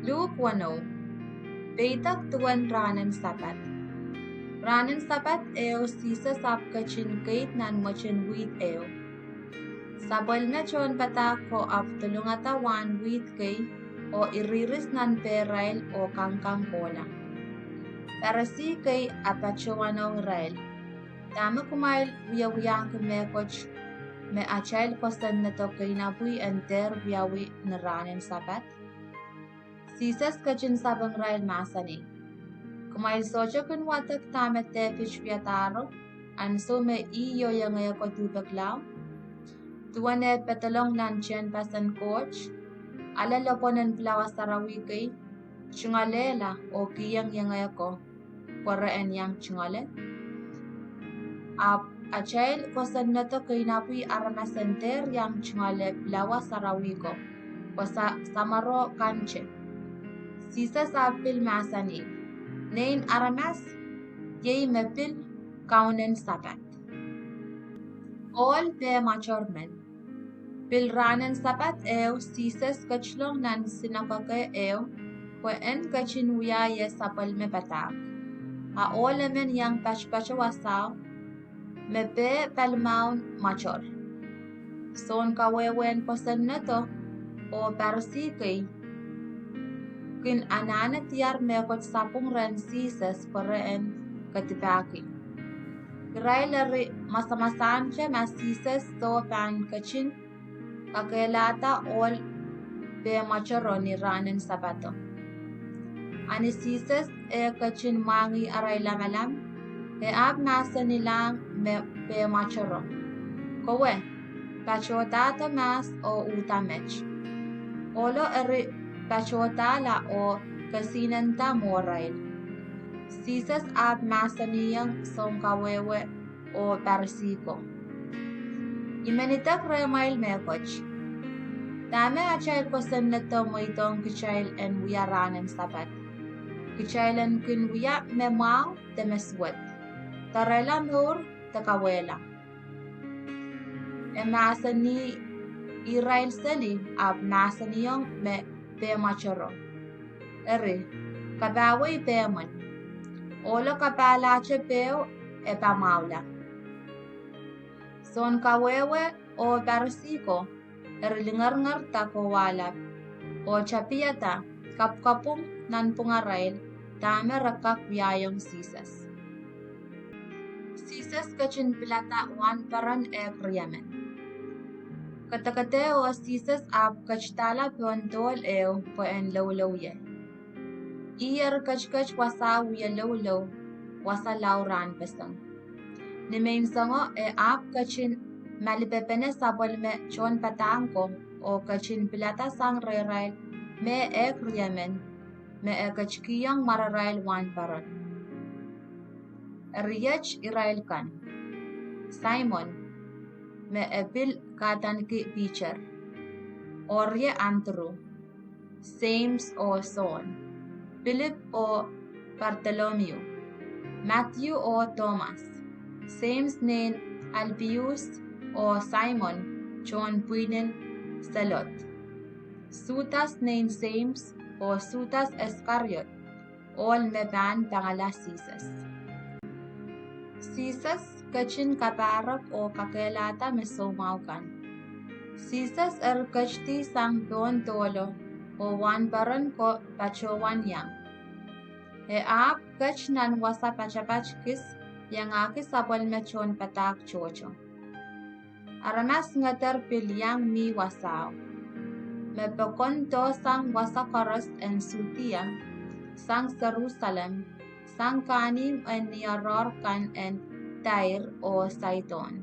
Luhk 10. Beitak Duwen ranen sapat. Ranen sapat eo Sises ap kachin kait nan machin wheat eo. Sabal na chon patak ko ap tulungata wan wheat kay o iriris nan perail o kangkang kola. Parasi kay apachuanong rail. Tama kumail wiyawiyang kumekoch me achail kosan na to kay nabui enter wiyawi na ranen sapat. Sises kachin sabang rail masani. Kumail socho kun watak tamet te Pwuhk anso me iyo yang ay ko tubaglaw. Duwen petalong nan chen pasan coach. Alalaponan Pwuhk Sarawi kay chungalela o kiyang yang ay ko poraan yang chungale. Achail kosan na to kay napi aramasenter yang chungale Pwuhk Sarawi ko. Kosa samaro kanche. Sises apil masani. Nain aramas yei mepil kaunen sapat. Ohi Pehmwoator men. Pil ranen sapat eo Sises kachlong nan sinakake eo ko en kachin wiya ye sapal me patak. A ole men yang pachpacha wasaw me pe palmaun machor. Son kawewen kosan na to o parsikay kin anana tiar mekot sapung ren Sises poreen katipaki. Grailari masamasan siya mas Sises to pan kachin kakelata ol Pehmwoator ni ranen sapato. Ani Sises kachin mangi aray lamalam ab nasa nilang me Pehmwoator. Kowe pachotata mas o utamech. Olo eri pachotala o kasinanta morail. Sises ab masaniyang songkawewe o parsiko. Imenitak remail mekoch. Tame achail kosan na to mo itong kichail en wiya ranen sapat. Kichailan kin wiya memao te meswet. Tarela nur takawela. Masani Israel sali ab masaniyang me Pehmwoator. Eri kabaway Pehman. Olo kapalache peo pamawla. Son kawewe o parsiko erlingar-ngar ta ko walap o chapiyata kapkapung nan pungarail tame rakak wiyayong Sises. Sises kachin pilata Wahnpoaron Riemen. Katakate o Sises ab kachtala piontol eo po en lawlaw ye. Iyar kachkach wasa wiya lawlaw wasa lauran pesang. Nimain sango ab kachin malipepene sabol me chon patangko o kachin pilata sang rerail me Riemen me kachkiyang mararail Wahnpoaron. Riyach irail kan. Simon me epil katan ki pitcher. Orye Andrew. James o Son. Philip o Bartholomew. Matthew o Thomas. James nen Alpius o Simon John Puinen Salot. Sutas nen James o Sutas Iscariot. All me ban pangala Sises. Sises kachin kaparak o kakelata me somaukan. Sises kachti sang don tolo o Wahnpoaron ko pachowan yang. Ab kach nan wasa pachapachkis yang aki sabol me chon patak chocho. Aramas ngater pilyang mi wasaw. Me pekonto sang wasa koros en Sutia, sang Jerusalem, sang kanim en niaror kan en Tyre o Sidon.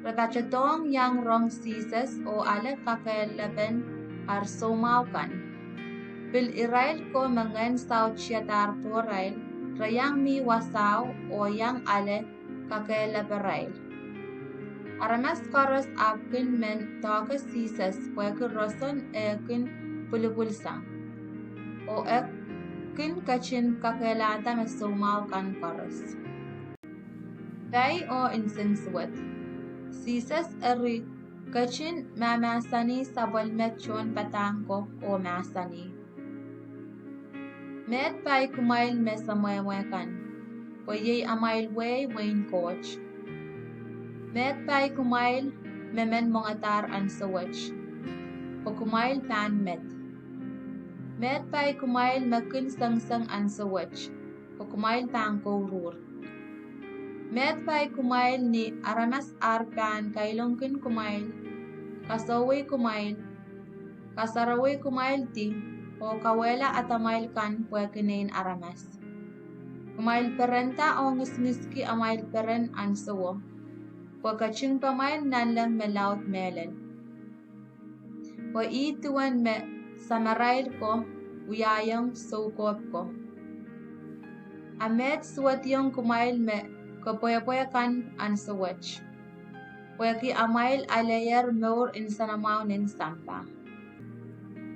Repachetong yang rong Sises o ale kakelaben arsomaw kan. Pil irail ko mangen saw chiatar porail, rayang mi wasaw o yang ale kakelaberail. Aramas koros akin men toke Sises kweke roson ekin pulupulsang. O ekin kachin kakelata mesomaw kan koros. Day o insensuet. Sises kachin mamasani sabol mechon patangko o masani Meteikan kumail me Meteikan. Ye amail way Wain coach. Meteikan kumail memen mongatar an sawach. Kumail pan met. Meteikan kumail makin sang an sawach. Kumail pan kourur. Meteikan kumail ni aramas arpan kailongkin kumail. Kasaway kumail. Kasaraway kumail ti. O kawela atamail kan puwakinain aramas. Kumail perenta o ngisngiski amail peren an sawo. Puwakaching pamail nanlang melaut melel. O ituan me samarail ko uyayang sukop ko. Amet suwatyong kumail me kapoyapoyakan an sawach. Puwaki amail alayer meur insanamaw nin sampa.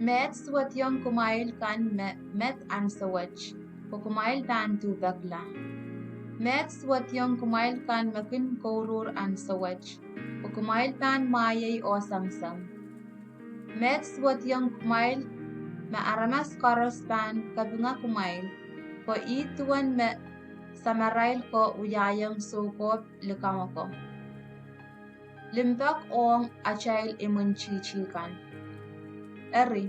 Met suwatyong kumail kan met an sawach. Kumail pan tubagla. Met suwatyong kumail kan makin kourur an sawach. Kumail pan mayay o samsam. Met suwatyong kumail maaramas koros pan kabunga kumail. Ko ituan me samarail ko uyayang sukop likamako. Limpak ong achail imunchichikan. Eri,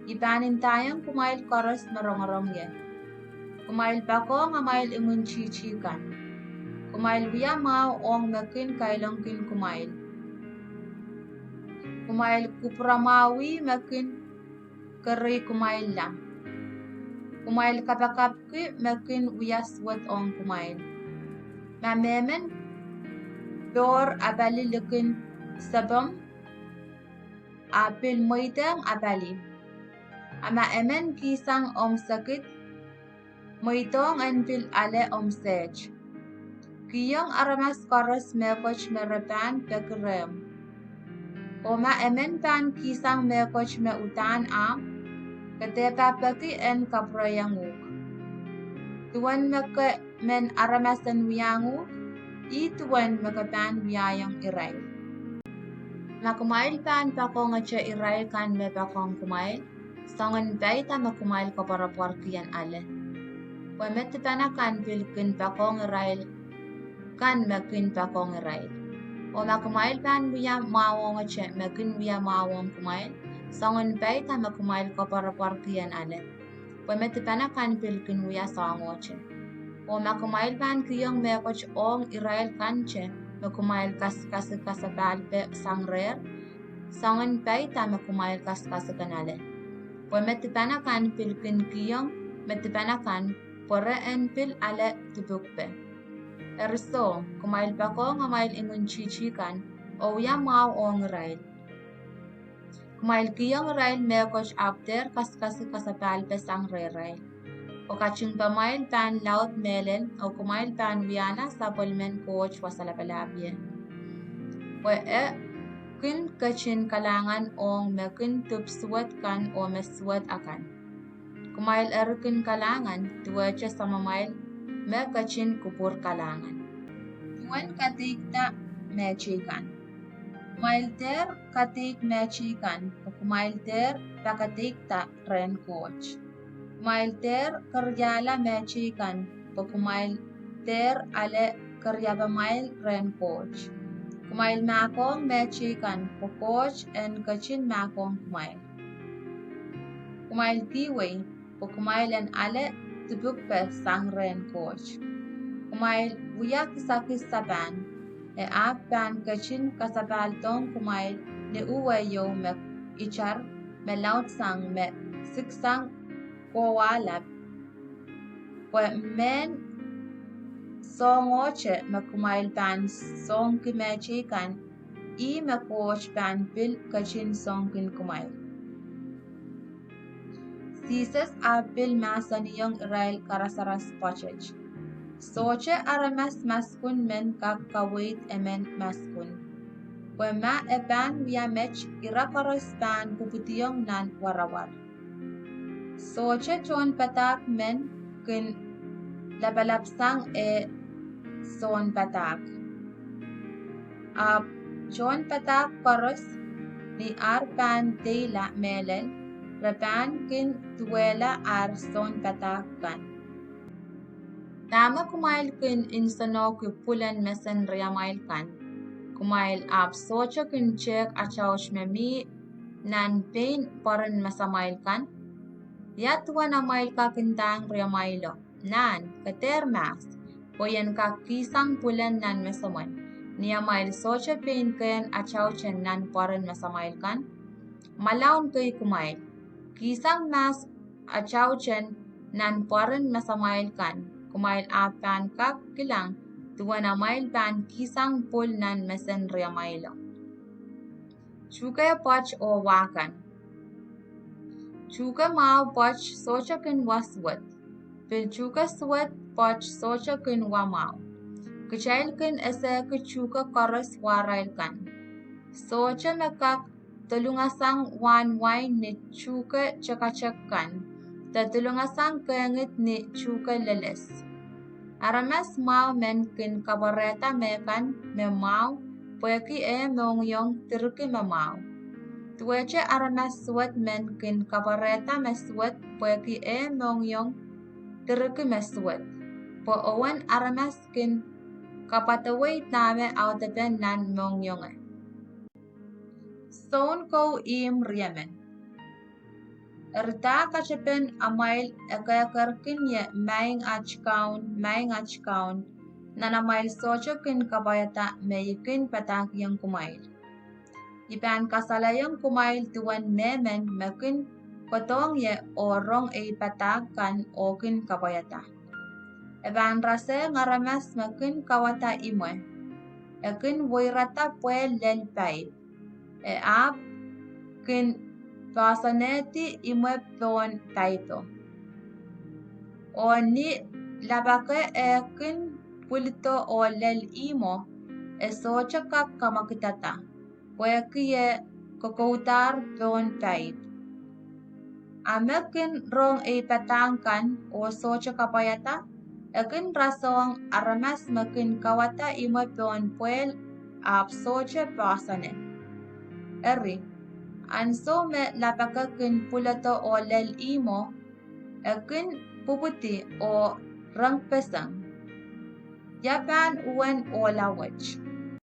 ipanin tayong kumail koros marong-marong ye. Kumail bako ngamail imunchichikan. Kumail wiya mau ong makin kailongkin kumail. Kumail kupramawi makin keri kumail lang. Kumail kapakapki makin wiya swat ong kumail. Mamemen dor abali likin sabam apil moitang abali. Ama emen kisang sakit moitong anpil ale sej. Kiyong aramas koros mekoch merepan pekrem. Oma emen pan kisang mekoch me utan katepa peki en kaprayanguk. Tuan meke men aramasan wiyanguk, ituan mekapan wiyayang iray. Makumail pan pako nga siya iray kan me pakong kumail, sangan baita makumail ka para kiyan ale. Wamet panakan pilkin pakong iray kan makin pakong iray. O makumail pan wiya mawong nga siya makin wiya mawong kumail, sangan baita makumail ka para kiyan ale. Wamet panakan pilkin wiya sango siya. O makumail pan kiyong mekoch ong iray kan siya, makumail kas-kasabal pe sangrer, sangan baita makumail kas-kasakanale. Wamet panakan pilkin kiyong metipanakan poreen pil ale tubukpe. Erso, kumail bako ngamail imunchichikan, o ya mau ong rail. Kumail kiyong rail mekoch after kas-kasabal pe sangrer. O kaching pamail pan laut melen o kumail pan wiyana sa polmen coach wasalapalabye. O kin kachin kalangan ong mekin tupswat kan o meswat akan. Kumail kin kalangan tuwacha sa mamail me kachin kupur kalangan. Duwen Kadeikada Meteikan. Kumail ter katik Meteikan o kumail ter pakadeikada ren coach. Kumail ter karyala Meteikan o kumail ter ale karyabamail ren coach. Kumail makong Meteikan o coach en kachin makong kumail. Kumail tiway o kumail en ale tubukpe sang ren coach. Kumail uyak sakis saban e apan kachin kasabal tong kumail ne uwayo me ichar me laut sang me siksang kowalap po men songoche makumail pan song Meteikan I makoch pan pil kachin songkin kumail. Sises apil masaniyong Israel karasaras pochech. Soche aramas maskun men kakawait emen maskun. Wema epan wiamech irakaros pan puputiyong nan Wadawad. Soche chon patak men kin labalapsang son patak. Chon patak koros ni arpan teila melel repan kin tuwela arson patakan. Tama kumail kin insano pulen mesen riamail kan. Kumail ap socho kin chek achauch memi nan pain paran masamail kan. Yatuan amail ka kintang riamailo. Nan kater mas. Poyen ka kisang pulen nan mesaman. Niamail socho pain ken achauchen nan paran masamail kan. Malaun kay kumail. Kisang mas achauchen nan paran masamail kan. Kumail apan kak kilang tuan amail pan kisang pul nan mesen riamailo. Chuka poch o wakan. Chuka mau poch socha kin waswat. Pil chuka swat poch socha kin wamau. Kechail kin ese ke chuka koros warail kan. Socha mekak tulungasang wanway ni chuka chakachakan. Tatulungasang kengit ni chuka leles. Aramas mau men kin kabareta mekan me mau pweki mongyong tirki me mau. Tuweche aramas swat men kin kabareta me swat pweki mongyong tirki me swat. Po owen aramas kin kapataway tame autapen nan mongyong. Son ko Riemen. Erta kachapen amail ekakarkin ye maing achkaun nanamail socho kin kabayata meyikin patak yang kumail. Ipan kasalayang kumail tuan memen mekin potong ye orong patak kan okin kabayata. Eban rase ngaramas mekin kawata imwe. Ekin wairata pue lel paip. Ap kin pasaneti imwe pon taito. O ni labake kin pulito o lel imo socha kak kamakitata. Pweki kokoutar pon taip. Amekin rong patangkan o socha kapayata. Ekin rasong aramas mekin kawata imwe pon puel ap socha pasane. Eri. Anso me lapakakin pulato o lel imo, ekin puputi o rang pesang. Yapan uwen o lawach.